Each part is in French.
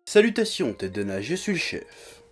Salutations tête de nage, je suis le chef.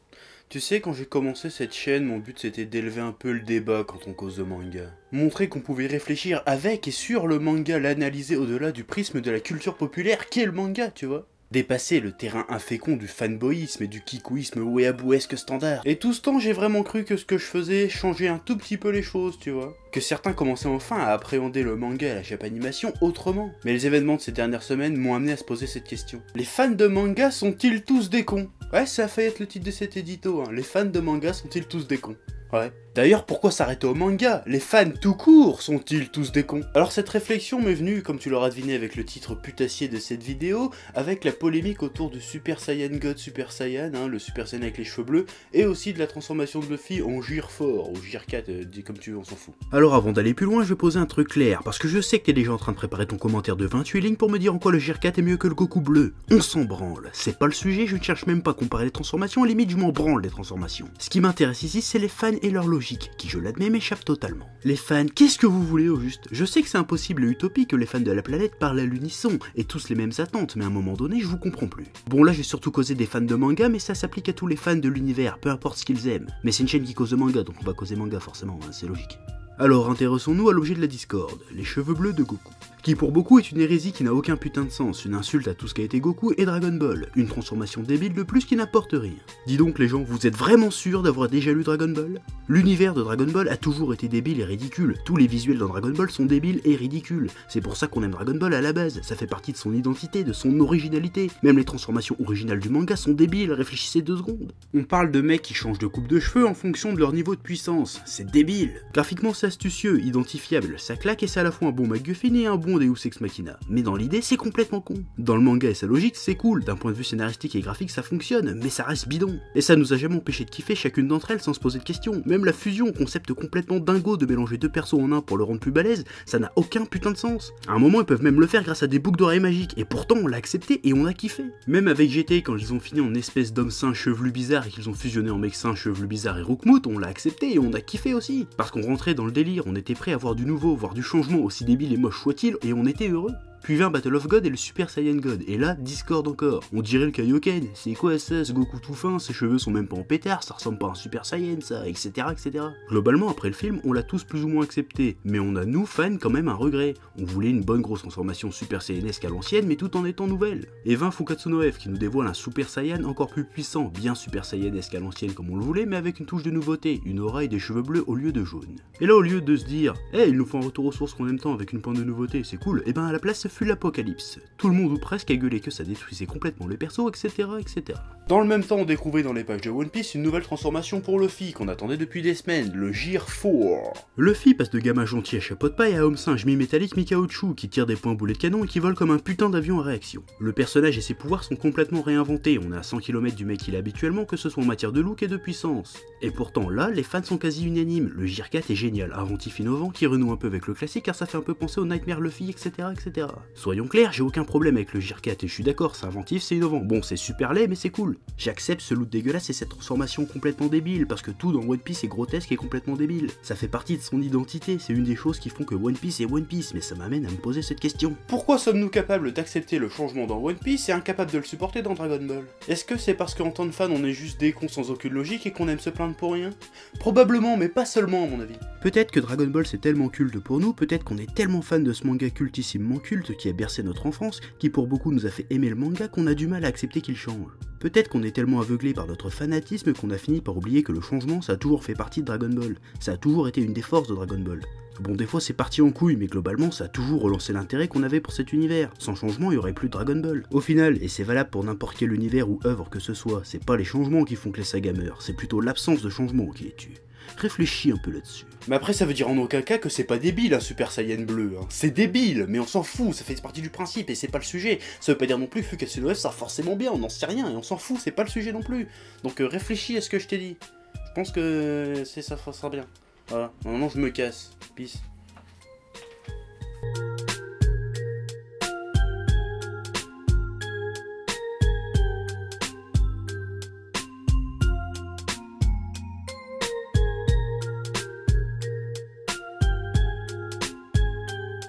Tu sais, quand j'ai commencé cette chaîne, mon but c'était d'élever un peu le débat quand on cause de manga. Montrer qu'on pouvait réfléchir avec et sur le manga, l'analyser au-delà du prisme de la culture populaire qu'est le manga, tu vois. Dépasser le terrain infécond du fanboyisme et du kikouisme weeabouesque standard. Et tout ce temps, j'ai vraiment cru que ce que je faisais changeait un tout petit peu les choses, tu vois. Que certains commençaient enfin à appréhender le manga et la japanimation autrement. Mais les événements de ces dernières semaines m'ont amené à se poser cette question. Les fans de manga sont-ils tous des cons? Ouais, ça a failli être le titre de cet édito, hein. Les fans de manga sont-ils tous des cons? Ouais. D'ailleurs, pourquoi s'arrêter au manga? Les fans tout court sont-ils tous des cons? Alors cette réflexion m'est venue, comme tu l'auras deviné avec le titre putassier de cette vidéo, avec la polémique autour du Super Saiyan God Super Saiyan, hein, le Super Saiyan avec les cheveux bleus, et aussi de la transformation de Luffy en Gear 4, ou Gear 4, dis comme tu veux, on s'en fout. Alors avant d'aller plus loin, je vais poser un truc clair, parce que je sais que t'es déjà en train de préparer ton commentaire de 28 lignes pour me dire en quoi le Gear 4 est mieux que le Goku bleu. On s'en branle, c'est pas le sujet, je ne cherche même pas à comparer les transformations, à la limite je m'en branle des transformations. Ce qui m'intéresse ici, c'est les fans et leur logique, qui je l'admets m'échappe totalement. Les fans, qu'est-ce que vous voulez au juste? Je sais que c'est impossible et utopique que les fans de la planète parlent à l'unisson et tous les mêmes attentes, mais à un moment donné, je vous comprends plus. Bon là, j'ai surtout causé des fans de manga, mais ça s'applique à tous les fans de l'univers, peu importe ce qu'ils aiment. Mais c'est une chaîne qui cause de manga, donc on va causer manga forcément, hein, c'est logique. Alors intéressons-nous à l'objet de la discorde, les cheveux bleus de Goku. Qui pour beaucoup est une hérésie qui n'a aucun putain de sens, une insulte à tout ce qu'a été Goku et Dragon Ball, une transformation débile de plus qui n'apporte rien. Dis donc les gens, vous êtes vraiment sûrs d'avoir déjà lu Dragon Ball? L'univers de Dragon Ball a toujours été débile et ridicule, tous les visuels dans Dragon Ball sont débiles et ridicules, c'est pour ça qu'on aime Dragon Ball à la base, ça fait partie de son identité, de son originalité, même les transformations originales du manga sont débiles, réfléchissez 2 secondes. On parle de mecs qui changent de coupe de cheveux en fonction de leur niveau de puissance, c'est débile. Graphiquement c'est astucieux, identifiable, ça claque et c'est à la fois un bon MacGuffin et un bon Deus Ex Machina. Mais dans l'idée, c'est complètement con. Dans le manga et sa logique, c'est cool, d'un point de vue scénaristique et graphique, ça fonctionne, mais ça reste bidon. Et ça nous a jamais empêché de kiffer chacune d'entre elles sans se poser de questions. Même la fusion, concept complètement dingo de mélanger 2 persos en un pour le rendre plus balèze, ça n'a aucun putain de sens. À un moment, ils peuvent même le faire grâce à des boucles d'oreilles magiques, et pourtant on l'a accepté et on a kiffé. Même avec GT, quand ils ont fini en espèce d'homme sain chevelu bizarre et qu'ils ont fusionné en mec sain chevelu bizarre et Roukmout, on l'a accepté et on a kiffé aussi. Parce qu'on rentrait dans le délire, on était prêt à voir du nouveau, voir du changement aussi débile et moche soit-il, et on était heureux. Puis vint Battle of God et le Super Saiyan God, et là, discorde encore. On dirait le Kaioken, c'est quoi ça, ce Goku tout fin, ses cheveux sont même pas en pétard, ça ressemble pas à un Super Saiyan ça, etc. etc. Globalement, après le film, on l'a tous plus ou moins accepté, mais on a nous, fans, quand même un regret. On voulait une bonne grosse transformation Super Saiyanesque à l'ancienne, mais tout en étant nouvelle. Et vint Fukatsu no F qui nous dévoile un Super Saiyan encore plus puissant, bien Super Saiyanesque à l'ancienne comme on le voulait, mais avec une touche de nouveauté, une aura et des cheveux bleus au lieu de jaune. Et là, au lieu de se dire, hey, il nous faut un retour aux sources qu'on aime tant avec une pointe de nouveauté, c'est cool, et ben à la place, ce fut l'apocalypse. Tout le monde ou presque a gueulé que ça détruisait complètement les persos, etc., etc. Dans le même temps, on découvrait dans les pages de One Piece une nouvelle transformation pour Luffy qu'on attendait depuis des semaines, le Gear 4. Luffy passe de gamin gentil à chapeau de paille à homme singe mi-métallique mi-caoutchouc qui tire des points boulets de canon et qui vole comme un putain d'avion à réaction. Le personnage et ses pouvoirs sont complètement réinventés, on est à 100 km du mec qu'il est habituellement, que ce soit en matière de look et de puissance. Et pourtant là, les fans sont quasi unanimes, le Gear 4 est génial, inventif innovant, qui renoue un peu avec le classique car ça fait un peu penser au Nightmare Luffy, etc. etc. Soyons clairs, j'ai aucun problème avec le Gear 4 et je suis d'accord, c'est inventif, c'est innovant. Bon, c'est super laid, mais c'est cool. J'accepte ce look dégueulasse et cette transformation complètement débile, parce que tout dans One Piece est grotesque et complètement débile. Ça fait partie de son identité, c'est une des choses qui font que One Piece est One Piece, mais ça m'amène à me poser cette question. Pourquoi sommes-nous capables d'accepter le changement dans One Piece et incapables de le supporter dans Dragon Ball? Est-ce que c'est parce qu'en tant que fan on est juste des cons sans aucune logique et qu'on aime se plaindre pour rien? Probablement, mais pas seulement à mon avis. Peut-être que Dragon Ball c'est tellement culte pour nous, peut-être qu'on est tellement fan de ce manga cultissimement culte qui a bercé notre enfance, qui pour beaucoup nous a fait aimer le manga qu'on a du mal à accepter qu'il change. Peut-être qu'on est tellement aveuglé par notre fanatisme qu'on a fini par oublier que le changement ça a toujours fait partie de Dragon Ball, ça a toujours été une des forces de Dragon Ball. Bon, des fois c'est parti en couille, mais globalement ça a toujours relancé l'intérêt qu'on avait pour cet univers. Sans changement, il y aurait plus de Dragon Ball. Au final, et c'est valable pour n'importe quel univers ou œuvre que ce soit, c'est pas les changements qui font que les sagas meurent, c'est plutôt l'absence de changement qui les tue. Réfléchis un peu là-dessus. Mais après ça veut dire en aucun cas que c'est pas débile un Super Saiyan bleu, hein. C'est débile, mais on s'en fout, ça fait partie du principe et c'est pas le sujet. Ça veut pas dire non plus que Fukatsu no F ça forcément bien, on n'en sait rien et on s'en fout, c'est pas le sujet non plus. Donc réfléchis à ce que je t'ai dit. Je pense que ça sera bien. Voilà, maintenant je me casse. Peace.